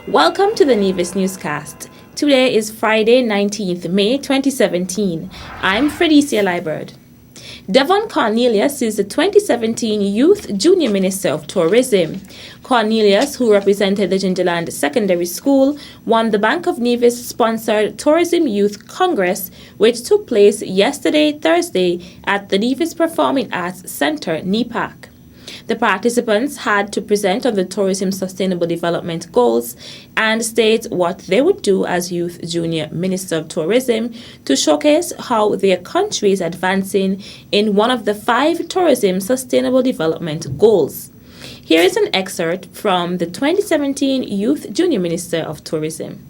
Welcome to the Nevis Newscast. Today is Friday, 19th May 2017. I'm Fredicia Liebert. Devon Cornelius is the 2017 Youth Junior Minister of Tourism. Cornelius, who represented the Gingerland Secondary School, won the Bank of Nevis-sponsored Tourism Youth Congress, which took place yesterday, Thursday, at the Nevis Performing Arts Center, NEPAC. The participants had to present on the tourism sustainable development goals and state what they would do as Youth Junior Minister of Tourism to showcase how their country is advancing in one of the 5 tourism sustainable development goals. Here is an excerpt from the 2017 Youth Junior Minister of Tourism.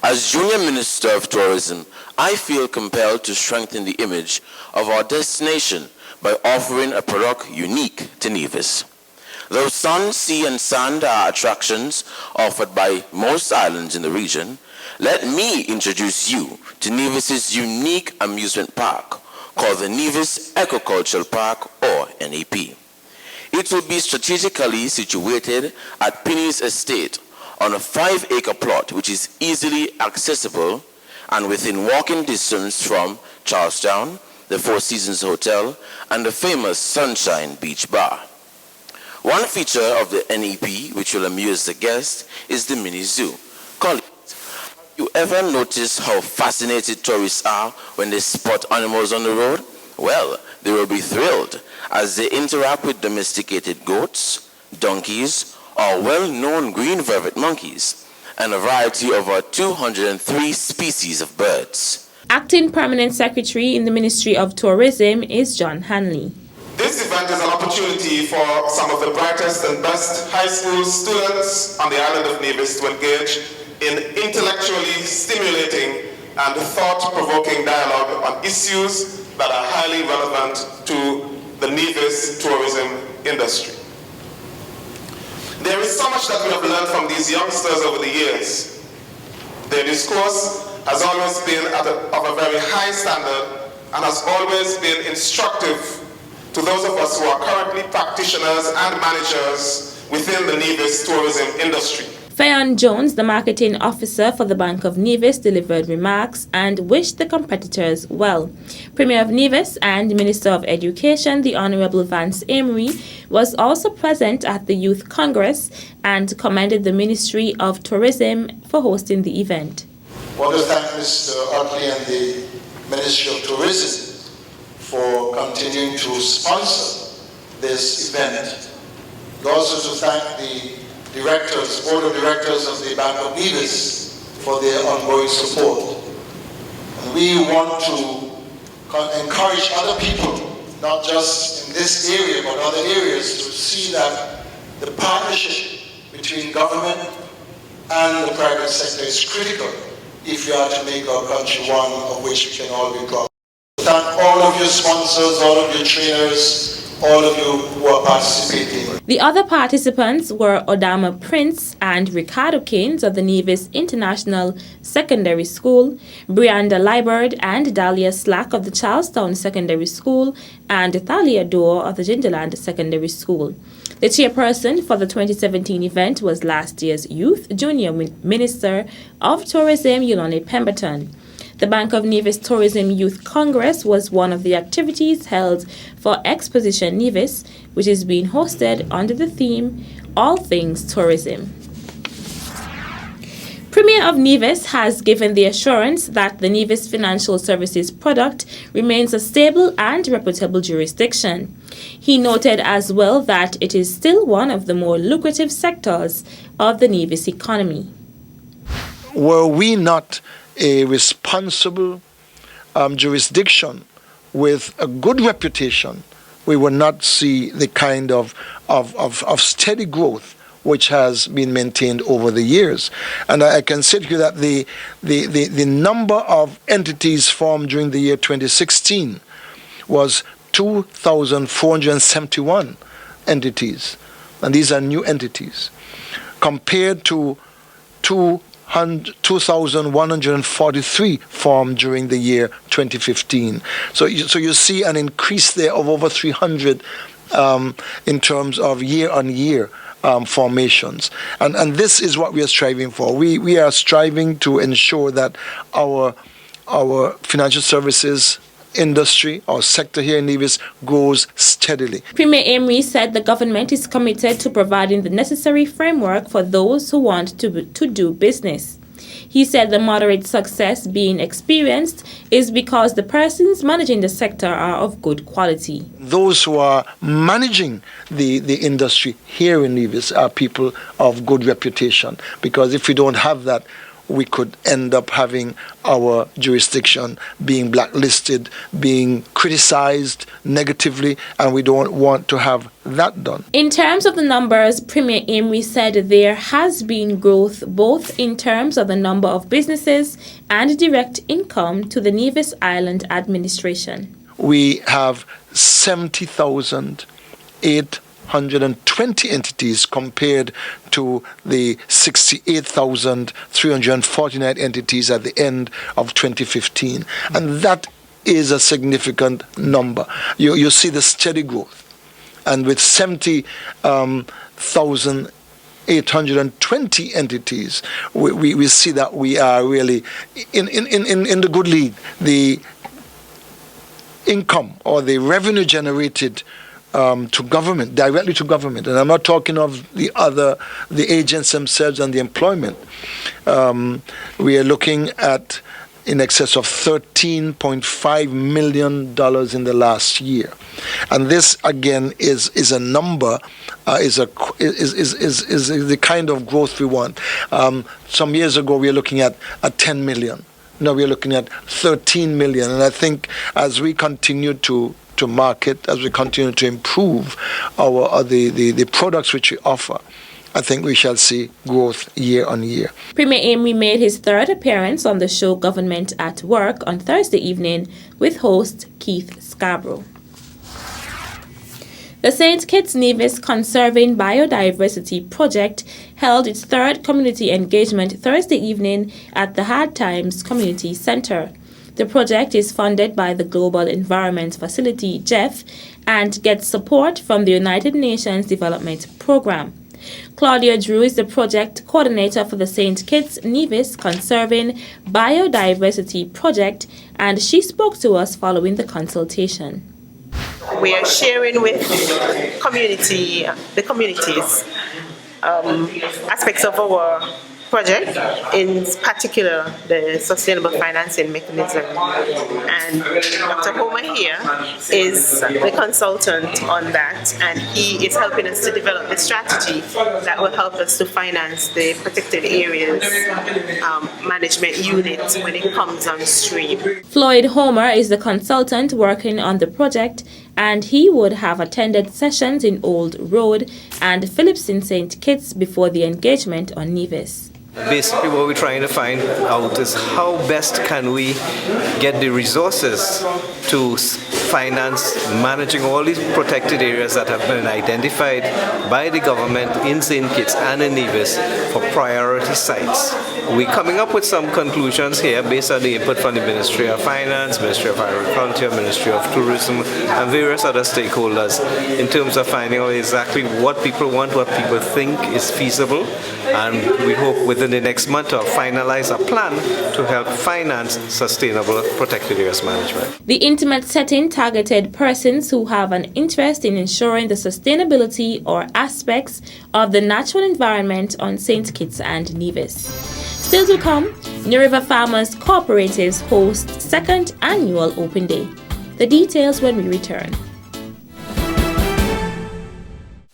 As Junior Minister of Tourism, I feel compelled to strengthen the image of our destination by offering a product unique to Nevis. Though sun, sea, and sand are attractions offered by most islands in the region, let me introduce you to Nevis's unique amusement park called the Nevis Ecocultural Park, or NEP. It will be strategically situated at Pinney's Estate on a 5-acre plot which is easily accessible and within walking distance from Charlestown, the Four Seasons Hotel, and the famous Sunshine Beach Bar. One feature of the NEP which will amuse the guests is the mini zoo. Colleagues, have you ever noticed how fascinated tourists are when they spot animals on the road? Well, they will be thrilled as they interact with domesticated goats, donkeys, or well-known green velvet monkeys, and a variety of over 203 species of birds. Acting Permanent Secretary in the Ministry of Tourism is John Hanley. This event is an opportunity for some of the brightest and best high school students on the island of Nevis to engage in intellectually stimulating and thought-provoking dialogue on issues that are highly relevant to the Nevis tourism industry. There is so much that we have learned from these youngsters over the years. Their discourse has always been of a very high standard and has always been instructive to those of us who are currently practitioners and managers within the Nevis tourism industry. Fayon Jones, the marketing officer for the Bank of Nevis, delivered remarks and wished the competitors well. Premier of Nevis and Minister of Education, the Honorable Vance Amory, was also present at the Youth Congress and commended the Ministry of Tourism for hosting the event. I want to thank Mr. Otley and the Ministry of Tourism for continuing to sponsor this event. And also to thank the Board of Directors of the Bank of Nevis for their ongoing support. And we want to encourage other people, not just in this area, but other areas, to see that the partnership between government and the private sector is critical if you are to make our country one of which we can all be proud. Thank all of your sponsors, all of your trainers, all of you who are participating. The other participants were Odama Prince and Ricardo Keynes of the Nevis International Secondary School, Brianda Liebert and Dahlia Slack of the Charlestown Secondary School, and Thalia Dorr of the Gingerland Secondary School. The chairperson for the 2017 event was last year's Youth Junior Minister of Tourism, Yolande Pemberton. The Bank of Nevis Tourism Youth Congress was one of the activities held for Exposition Nevis, which is being hosted under the theme All Things Tourism. Premier of Nevis has given the assurance that the Nevis Financial Services product remains a stable and reputable jurisdiction. He noted as well that it is still one of the more lucrative sectors of the Nevis economy. Were we not a responsible jurisdiction with a good reputation, we will not see the kind of steady growth which has been maintained over the years. And I can say to you that the number of entities formed during the year 2016 was 2,471 entities, and these are new entities, compared to 2,143 formed during the year 2015. So you see an increase there of over 300 in terms of year-on-year formations. And this is what we are striving for. We are striving to ensure that our financial services industry, our sector here in Nevis, grows steadily. Premier Emery said the government is committed to providing the necessary framework for those who want to do business. He said the moderate success being experienced is because the persons managing the sector are of good quality. Those who are managing the industry here in Nevis are people of good reputation, because if we don't have that, we could end up having our jurisdiction being blacklisted, being criticized negatively, and we don't want to have that done. In terms of the numbers, Premier Emery said there has been growth both in terms of the number of businesses and direct income to the Nevis Island administration. We have 70,820 entities compared to the 68,349 entities at the end of 2015. And that is a significant number. You see the steady growth. And with 70,820 entities, we see that we are really in the good league. The income or the revenue generated to government, directly to government, and I'm not talking of the agents themselves and the employment. We are looking at in excess of $13.5 million in the last year, and this again is a number, is the kind of growth we want. Some years ago we were looking at 10 million. Now we are looking at 13 million, and I think as we continue to market, as we continue to improve the products which we offer, I think we shall see growth year on year. Premier Emery made his third appearance on the show Government at Work on Thursday evening with host Keith Scarborough. The St. Kitts Nevis Conserving Biodiversity Project held its third community engagement Thursday evening at the Hard Times Community Centre. The project is funded by the Global Environment Facility, GEF, and gets support from the United Nations Development Programme. Claudia Drew is the project coordinator for the St. Kitts Nevis Conserving Biodiversity Project, and she spoke to us following the consultation. We are sharing with the communities aspects of our project, in particular the sustainable financing mechanism. And Dr. Homer here is the consultant on that, and he is helping us to develop the strategy that will help us to finance the protected areas management unit when it comes on stream. Floyd Homer is the consultant working on the project, and he would have attended sessions in Old Road and Phillips in St. Kitts before the engagement on Nevis. Basically what we're trying to find out is how best can we get the resources to finance managing all these protected areas that have been identified by the government in St. Kitts and in Nevis for priority sites. We're coming up with some conclusions here based on the input from the Ministry of Finance, Ministry of Agriculture, Ministry of Tourism, and various other stakeholders in terms of finding out exactly what people want, what people think is feasible, and we hope within the next month to finalize a plan to help finance sustainable protected areas management. The intimate setting targeted persons who have an interest in ensuring the sustainability or aspects of the natural environment on St. Kitts and Nevis. Still to come, New River Farmers Cooperatives host second annual Open Day. The details when we return.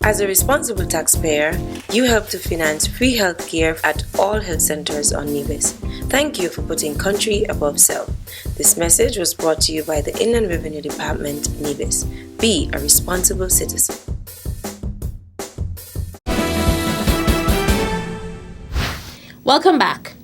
As a responsible taxpayer, you help to finance free healthcare at all health centers on Nevis. Thank you for putting country above self. This message was brought to you by the Inland Revenue Department, Nevis. Be a responsible citizen. Welcome back.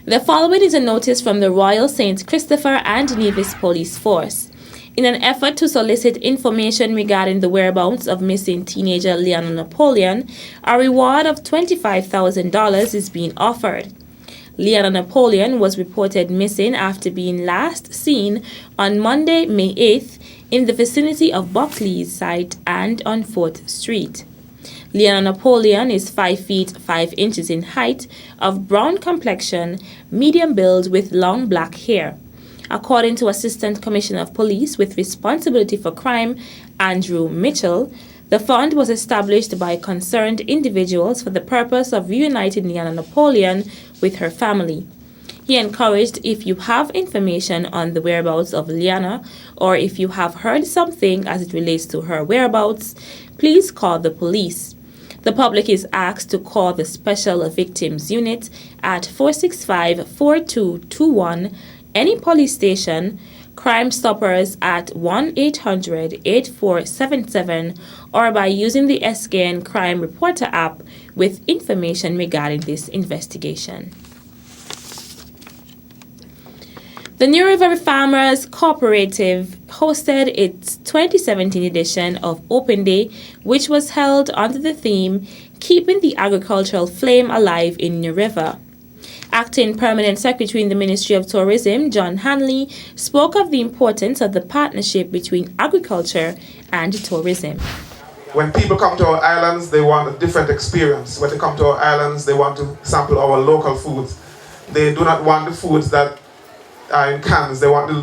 The following is a notice from the Royal St. Christopher and Nevis Police Force. In an effort to solicit information regarding the whereabouts of missing teenager Leanna Napoleon, a reward of $25,000 is being offered. Leanna Napoleon was reported missing after being last seen on Monday, May 8th, in the vicinity of Buckley's site and on 4th Street. Liana Napoleon is 5 feet 5 inches in height, of brown complexion, medium build with long black hair. According to Assistant Commissioner of Police with responsibility for crime, Andrew Mitchell, the fund was established by concerned individuals for the purpose of reuniting Liana Napoleon with her family. He encouraged, if you have information on the whereabouts of Liana, or if you have heard something as it relates to her whereabouts, please call the police. The public is asked to call the Special Victims Unit at 465-4221, any police station, Crime Stoppers at 1-800-8477, or by using the SKN Crime Reporter app with information regarding this investigation. The New River Farmers Cooperative hosted its 2017 edition of Open Day, which was held under the theme, Keeping the Agricultural Flame Alive in New River. Acting Permanent Secretary in the Ministry of Tourism, John Hanley, spoke of the importance of the partnership between agriculture and tourism. When people come to our islands, they want a different experience. When they come to our islands, they want to sample our local foods. They do not want the foods that are in cans. They want the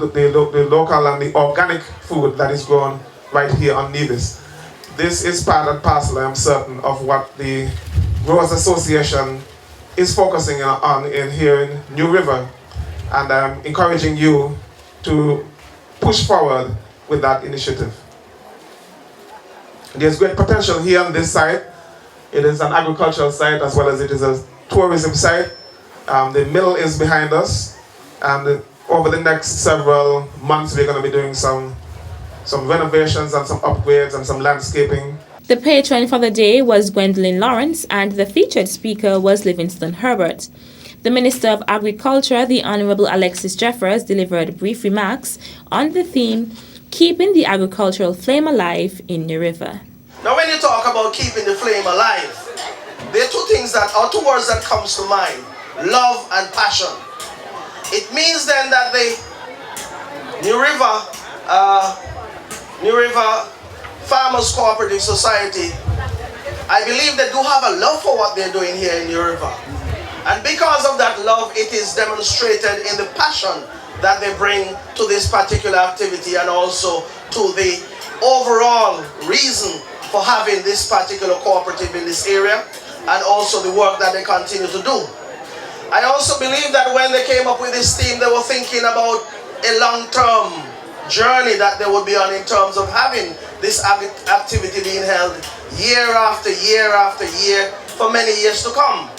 local and the organic food that is grown right here on Nevis. This is part and parcel, I am certain, of what the Growers Association is focusing on here in New River, and I'm encouraging you to push forward with that initiative. There's great potential here on this site. It is an agricultural site as well as it is a tourism site. The mill is behind us, and over the next several months we're going to be doing some renovations and some upgrades and some landscaping. The patron for the day was Gwendolyn Lawrence, and the featured speaker was Livingston Herbert. The Minister of Agriculture, the Honorable Alexis Jeffers, delivered brief remarks on the theme, Keeping the Agricultural Flame Alive in New River. Now when you talk about keeping the flame alive, there are two words that comes to mind, love and passion. It means then that the New River Farmers Cooperative Society, I believe they do have a love for what they're doing here in New River. And because of that love, it is demonstrated in the passion that they bring to this particular activity and also to the overall reason for having this particular cooperative in this area and also the work that they continue to do. I also believe that when they came up with this theme, they were thinking about a long-term journey that they would be on in terms of having this activity being held year after year after year for many years to come.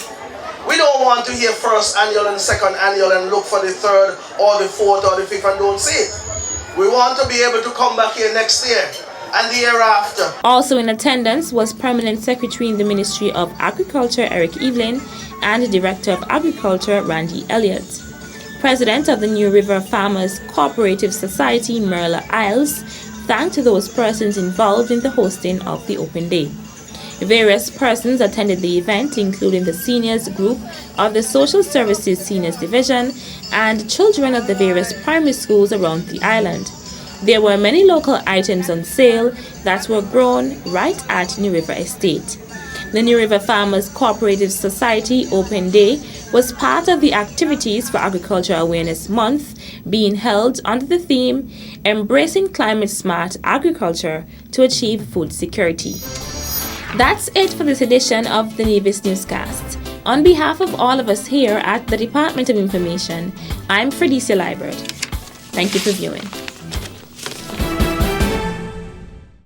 We don't want to hear first annual and second annual and look for the third or the fourth or the fifth and don't see it. We want to be able to come back here next year and the year after. Also in attendance was Permanent Secretary in the Ministry of Agriculture, Eric Evelyn, and Director of Agriculture, Randy Elliott. President of the New River Farmers Cooperative Society, Merla Isles, thanked those persons involved in the hosting of the Open Day. Various persons attended the event, including the seniors group of the Social Services Seniors Division and children of the various primary schools around the island. There were many local items on sale that were grown right at New River Estate. The New River Farmers Cooperative Society Open Day was part of the Activities for Agriculture Awareness Month being held under the theme, Embracing Climate Smart Agriculture to Achieve Food Security. That's it for this edition of the Nevis Newscast. On behalf of all of us here at the Department of Information, I'm Fredecia Liebert. Thank you for viewing.